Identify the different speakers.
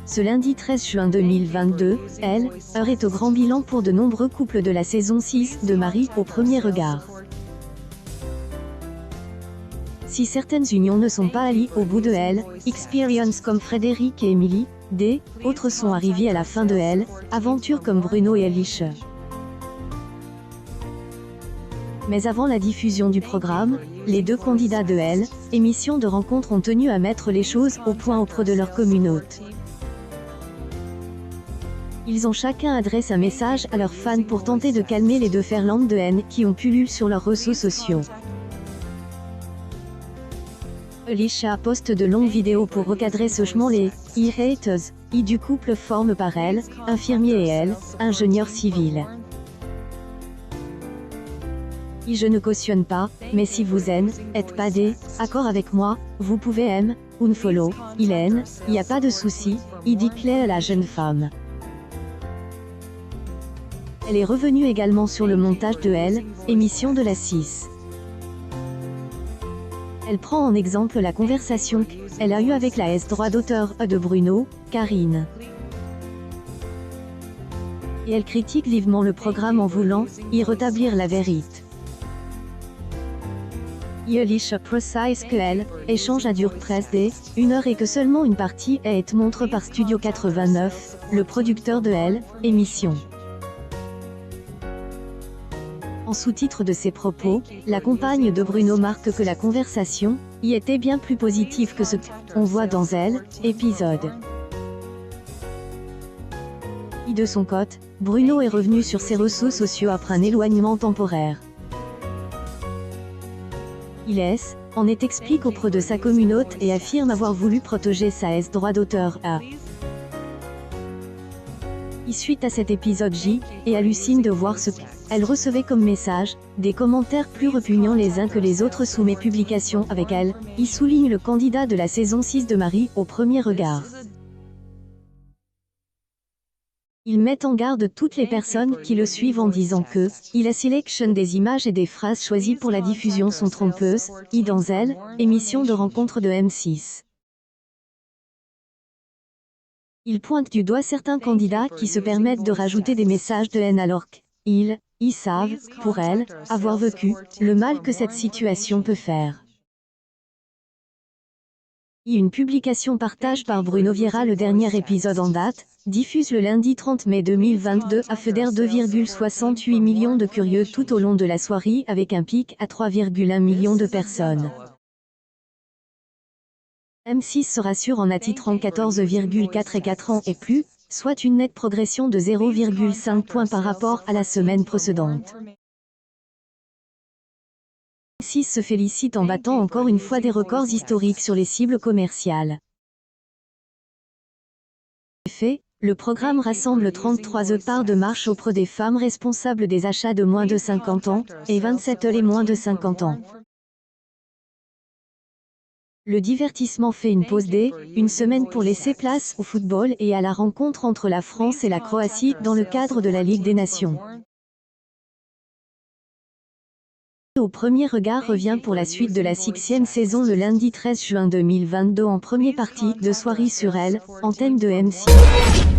Speaker 1: Ce lundi 13 juin 2022, Elle, heure est au grand bilan pour de nombreux couples de la saison 6 de Marie au premier regard. Si certaines unions ne sont pas allées au bout de Elle, Experience comme Frédéric et Emily, autres sont arrivés à la fin de Elle, aventure comme Bruno et Alicia. Mais avant la diffusion du programme, les deux candidats de Elle, émission de rencontre ont tenu à mettre les choses au point auprès de leur communauté. Ils ont chacun adressé un message à leurs fans pour tenter de calmer les deux ferlandes de haine qui ont pullulé sur leurs réseaux sociaux. Alicia poste de longues vidéos pour recadrer sèchement les haters du couple formé par Elle, infirmier et Elle, ingénieur civil. Je ne cautionne pas, mais si vous êtes pas d'accord avec moi, vous pouvez unfollow, y a pas de souci, dit Claire à la jeune femme. Elle est revenue également sur le montage de Elle, émission de la 6. Elle prend en exemple la conversation qu'elle a eue avec la droit d'auteur de Bruno, Karine. Et elle critique vivement le programme en voulant y rétablir la vérité. Alicia précise que Elle, échange à dure presse d'1 heure et que seulement une partie est montrée par Studio 89, le producteur de Elle, émission. En sous-titre de ses propos, la compagne de Bruno marque que la conversation y était bien plus positive que ce qu'on voit dans Elle, épisode. De son côté, Bruno est revenu sur ses réseaux sociaux après un éloignement temporaire. Il en explique auprès de sa communauté et affirme avoir voulu protéger sa droit d'auteur à. Suite à cet épisode et hallucine de voir ce qu'elle recevait comme message, des commentaires plus répugnants les uns que les autres sous mes publications avec Elle, souligne le candidat de la saison 6 de Marie au premier regard. Il met en garde toutes les personnes qui le suivent en disant que la sélection des images et des phrases choisies pour la diffusion sont trompeuses, dans Elle, émission de rencontre de M6. Il pointe du doigt certains candidats qui se permettent de rajouter des messages de haine alors qu'ils savent, pour Elle, avoir vécu le mal que cette situation peut faire. Une publication partage par Bruno Vieira le dernier épisode en date, diffuse le lundi 30 mai 2022 a fait 2,68 millions de curieux tout au long de la soirée avec un pic à 3,1 millions de personnes. M6 se rassure en attitrant 14,4 et 4 ans et plus, soit une nette progression de 0,5 points par rapport à la semaine précédente. M6 se félicite en battant encore une fois des records historiques sur les cibles commerciales. En effet, le programme rassemble 33 parts de marche auprès des femmes responsables des achats de moins de 50 ans, et 27 les moins de 50 ans. Le divertissement fait une pause une semaine pour laisser place au football et à la rencontre entre la France et la Croatie dans le cadre de la Ligue des Nations. Au premier regard revient pour la suite de la 6e saison le lundi 13 juin 2022 en première partie de soirée sur Elle, antenne de M6.